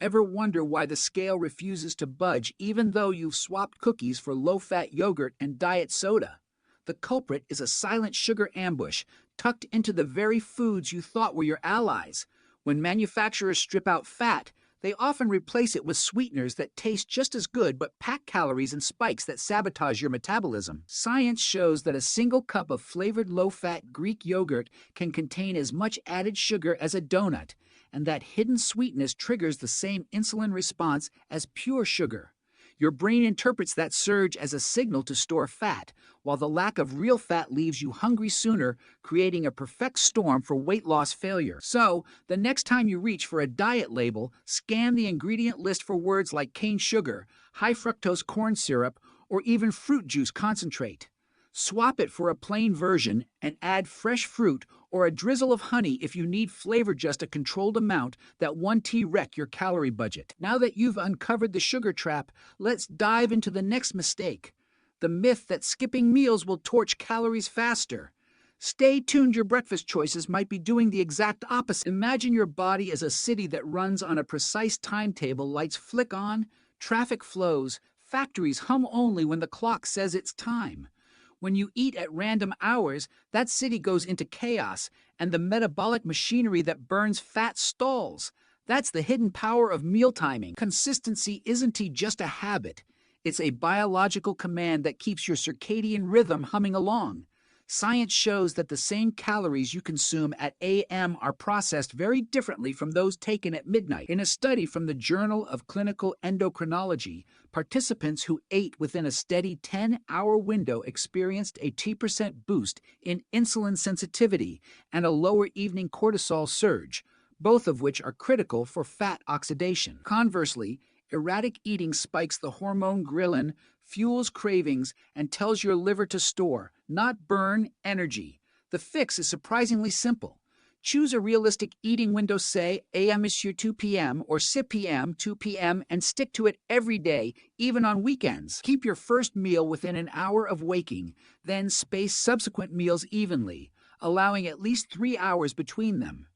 Ever wonder why the scale refuses to budge even though you've swapped cookies for low-fat yogurt and diet soda? The culprit is a silent sugar ambush tucked into the very foods you thought were your allies. When manufacturers strip out fat, they often replace it with sweeteners that taste just as good but pack calories and spikes that sabotage your metabolism. Science shows that a single cup of flavored low-fat Greek yogurt can contain as much added sugar as a donut, and that hidden sweetness triggers the same insulin response as pure sugar. Your brain interprets that surge as a signal to store fat, while the lack of real fat leaves you hungry sooner, creating a perfect storm for weight loss failure. So, the next time you reach for a diet label, scan the ingredient list for words like cane sugar, high fructose corn syrup, or even fruit juice concentrate. Swap it for a plain version and add fresh fruit or a drizzle of honey if you need flavor, just a controlled amount that won't wreck your calorie budget. Now that you've uncovered the sugar trap, let's dive into the next mistake: the myth that skipping meals will torch calories faster. Stay tuned, your breakfast choices might be doing the exact opposite. Imagine your body as a city that runs on a precise timetable. Lights flick on, traffic flows, factories hum only when the clock says it's time. When you eat at random hours, that city goes into chaos, and the metabolic machinery that burns fat stalls. That's the hidden power of meal timing. Consistency isn't just a habit. It's a biological command that keeps your circadian rhythm humming along. Science shows that the same calories you consume at a.m. are processed very differently from those taken at midnight. In a study from the Journal of Clinical Endocrinology, participants who ate within a steady 10-hour window experienced a 2% boost in insulin sensitivity and a lower evening cortisol surge, both of which are critical for fat oxidation. Conversely, erratic eating spikes the hormone ghrelin, fuels cravings, and tells your liver to store, not burn, energy. The fix is surprisingly simple. Choose a realistic eating window, say a.m. is your 2 p.m. or c.p.m. 2 p.m., and stick to it every day, even on weekends. Keep your first meal within an hour of waking, then space subsequent meals evenly, allowing at least 3 hours between them.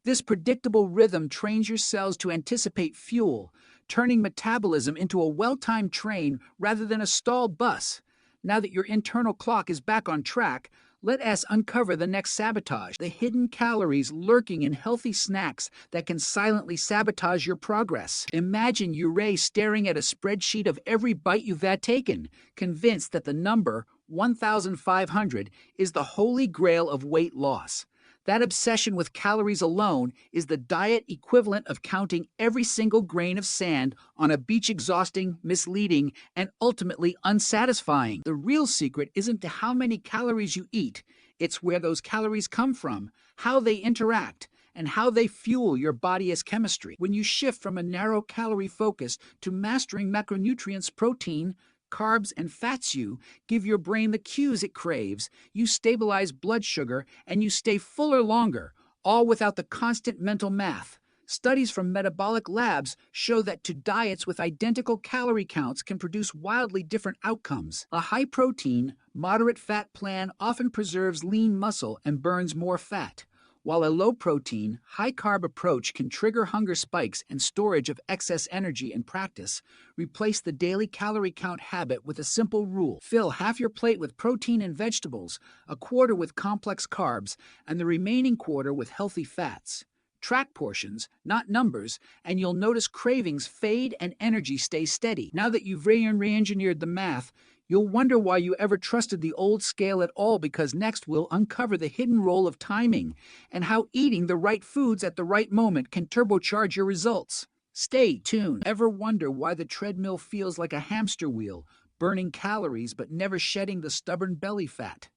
This predictable rhythm trains your cells to anticipate fuel, turning metabolism into a well-timed train rather than a stalled bus. Now that your internal clock is back on track, let us uncover the next sabotage: the hidden calories lurking in healthy snacks that can silently sabotage your progress. Imagine you're staring at a spreadsheet of every bite you've taken, convinced that the number 1,500 is the holy grail of weight loss. That obsession with calories alone is the diet equivalent of counting every single grain of sand on a beach. Exhausting, misleading, and ultimately unsatisfying. The real secret isn't to how many calories you eat, it's where those calories come from, how they interact, and how they fuel your body's chemistry. When you shift from a narrow calorie focus to mastering macronutrients, protein, carbs, and fats, you give your brain the cues it craves, you stabilize blood sugar, and you stay fuller longer, all without the constant mental math. Studies from metabolic labs show that two diets with identical calorie counts can produce wildly different outcomes. A high-protein, moderate-fat plan often preserves lean muscle and burns more fat, while a low-protein, high-carb approach can trigger hunger spikes and storage of excess energy. In practice, replace the daily calorie count habit with a simple rule: fill half your plate with protein and vegetables, a quarter with complex carbs, and the remaining quarter with healthy fats. Track portions, not numbers, and you'll notice cravings fade and energy stays steady. Now that you've re-engineered the math, you'll wonder why you ever trusted the old scale at all, because next we'll uncover the hidden role of timing and how eating the right foods at the right moment can turbocharge your results. Stay tuned. Ever wonder why the treadmill feels like a hamster wheel, burning calories but never shedding the stubborn belly fat?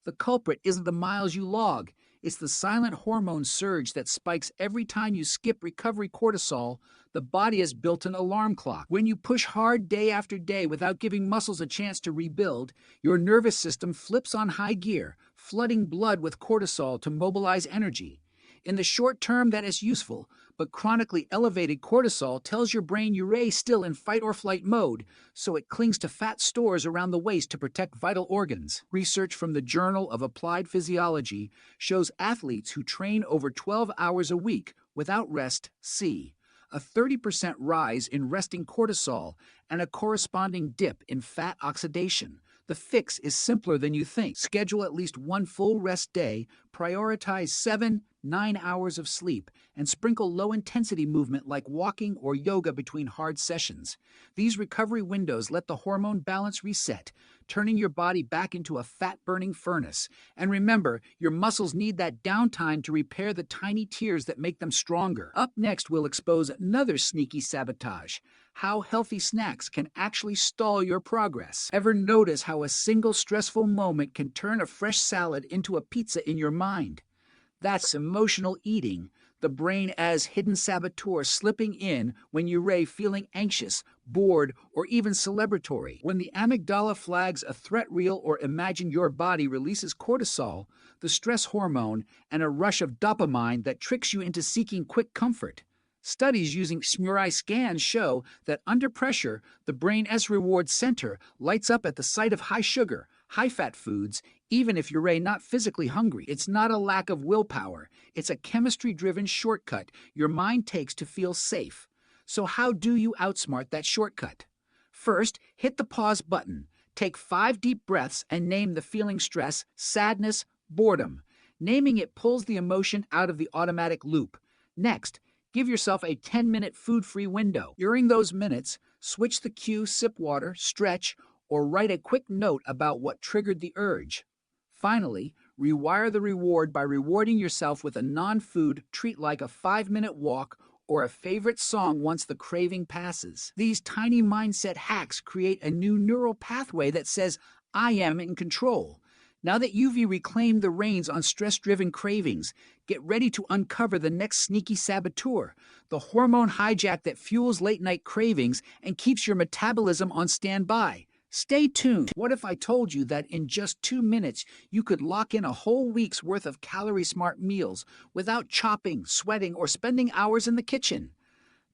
The culprit isn't the miles you log, it's the silent hormone surge that spikes every time you skip recovery. Cortisol, the body has built an alarm clock. When you push hard day after day without giving muscles a chance to rebuild, your nervous system flips on high gear, flooding blood with cortisol to mobilize energy. In the short term, that is useful, but chronically elevated cortisol tells your brain you're still in fight or flight mode, so it clings to fat stores around the waist to protect vital organs. Research from the Journal of Applied Physiology shows athletes who train over 12 hours a week without rest, a 30% rise in resting cortisol, and a corresponding dip in fat oxidation. The fix is simpler than you think. Schedule at least one full rest day, prioritize 7-9 hours of sleep, and sprinkle low-intensity movement like walking or yoga between hard sessions. These recovery windows let the hormone balance reset, turning your body back into a fat-burning furnace. And remember, your muscles need that downtime to repair the tiny tears that make them stronger. Up next, we'll expose another sneaky sabotage: how healthy snacks can actually stall your progress. Ever notice how a single stressful moment can turn a fresh salad into a pizza in your mind? That's emotional eating, the brain as hidden saboteur slipping in when you're feeling anxious, bored, or even celebratory. When the amygdala flags a threat reel or imagine your body releases cortisol, the stress hormone, and a rush of dopamine that tricks you into seeking quick comfort. Studies using MRI scans show that under pressure, the brain S reward center lights up at the sight of high sugar, high fat foods, even if you're not physically hungry. It's not a lack of willpower, it's a chemistry driven shortcut your mind takes to feel safe. So, how do you outsmart that shortcut? First, hit the pause button. Take 5 deep breaths and name the feeling: stress, sadness, boredom. Naming it pulls the emotion out of the automatic loop. Next, give yourself a 10-minute food-free window. During those minutes, switch the cue, sip water, stretch, or write a quick note about what triggered the urge. Finally, rewire the reward by rewarding yourself with a non-food treat like a 5-minute walk or a favorite song once the craving passes. These tiny mindset hacks create a new neural pathway that says, "I am in control." Now that you've reclaimed the reins on stress-driven cravings, get ready to uncover the next sneaky saboteur, the hormone hijack that fuels late-night cravings and keeps your metabolism on standby. Stay tuned. What if I told you that in just 2 minutes you could lock in a whole week's worth of calorie-smart meals without chopping, sweating, or spending hours in the kitchen?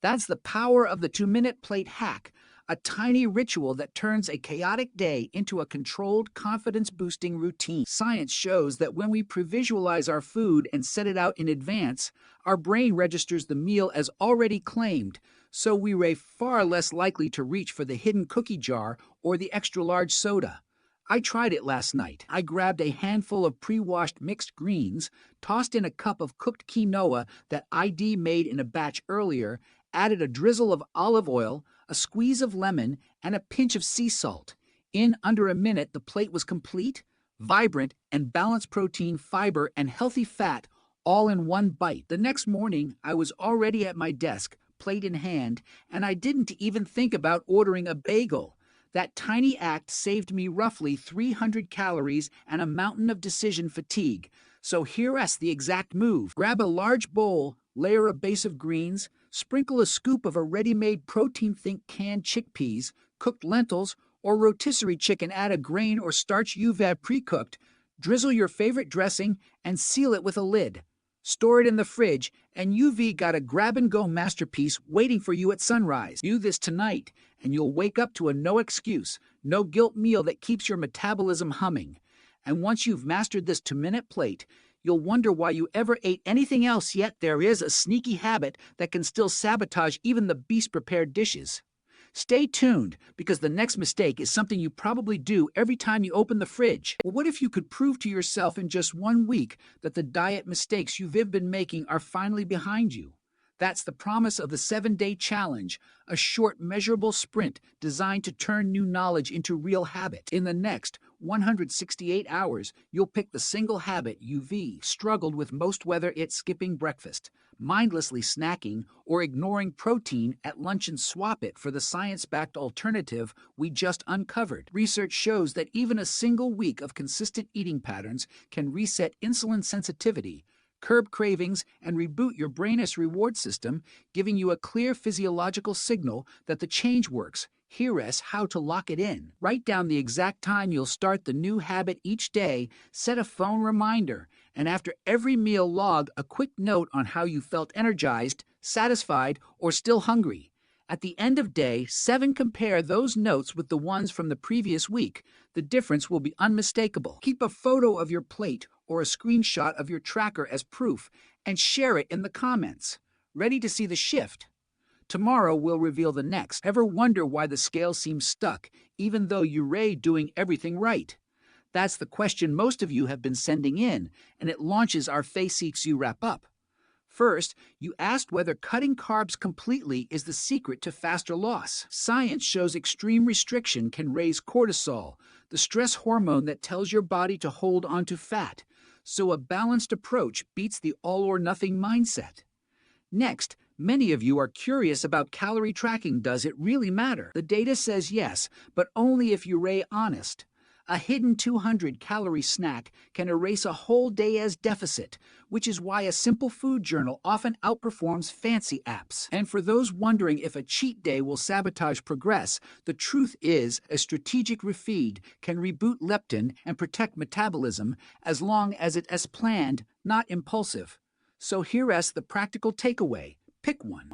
That's the power of the 2-minute plate hack, a tiny ritual that turns a chaotic day into a controlled, confidence-boosting routine. Science shows that when we pre-visualize our food and set it out in advance, our brain registers the meal as already claimed, so we're far less likely to reach for the hidden cookie jar or the extra-large soda. I tried it last night. I grabbed a handful of pre-washed mixed greens, tossed in a cup of cooked quinoa that ID made in a batch earlier, added a drizzle of olive oil, a squeeze of lemon, and a pinch of sea salt. In under a minute, the plate was complete, vibrant, and balanced: protein, fiber, and healthy fat, all in one bite. The next morning, I was already at my desk, plate in hand, and I didn't even think about ordering a bagel. That tiny act saved me roughly 300 calories and a mountain of decision fatigue. So here's the exact move. Grab a large bowl, layer a base of greens, sprinkle a scoop of a ready-made protein: think canned chickpeas, cooked lentils, or rotisserie chicken. Add a grain or starch you've pre-cooked, drizzle your favorite dressing, and seal it with a lid. Store it in the fridge, and you've got a grab-and-go masterpiece waiting for you at sunrise. Do this tonight, and you'll wake up to a no-excuse, no-guilt meal that keeps your metabolism humming. And once you've mastered this 2-minute plate, you'll wonder why you ever ate anything else. Yet there is a sneaky habit that can still sabotage even the best-prepared dishes. Stay tuned, because the next mistake is something you probably do every time you open the fridge. Well, what if you could prove to yourself in just 1 week that the diet mistakes you've been making are finally behind you? That's the promise of the 7-day challenge, a short, measurable sprint designed to turn new knowledge into real habit. In the next 168 hours, you'll pick the single habit you've struggled with most, whether it's skipping breakfast, mindlessly snacking, or ignoring protein at lunch, and swap it for the science-backed alternative we just uncovered. Research shows that even a single week of consistent eating patterns can reset insulin sensitivity, curb cravings, and reboot your brain's reward system, giving you a clear physiological signal that the change works. Here's how to lock it in. Write down the exact time you'll start the new habit each day, set a phone reminder, and after every meal log a quick note on how you felt: energized, satisfied, or still hungry. At the end of day 7, compare those notes with the ones from the previous week. The difference will be unmistakable. Keep a photo of your plate or a screenshot of your tracker as proof, and share it in the comments. Ready to see the shift? Tomorrow we'll reveal the next. Ever wonder why the scale seems stuck, even though you're doing everything right? That's the question most of you have been sending in, and it launches our Face You wrap up. First, you asked whether cutting carbs completely is the secret to faster loss. Science shows extreme restriction can raise cortisol, the stress hormone that tells your body to hold onto fat. So a balanced approach beats the all-or-nothing mindset. Next, many of you are curious about calorie tracking. Does it really matter? The data says yes, but only if you're honest. A hidden 200-calorie snack can erase a whole day as deficit, which is why a simple food journal often outperforms fancy apps. And for those wondering if a cheat day will sabotage progress, the truth is a strategic refeed can reboot leptin and protect metabolism as long as it is planned, not impulsive. So here's the practical takeaway. Pick one.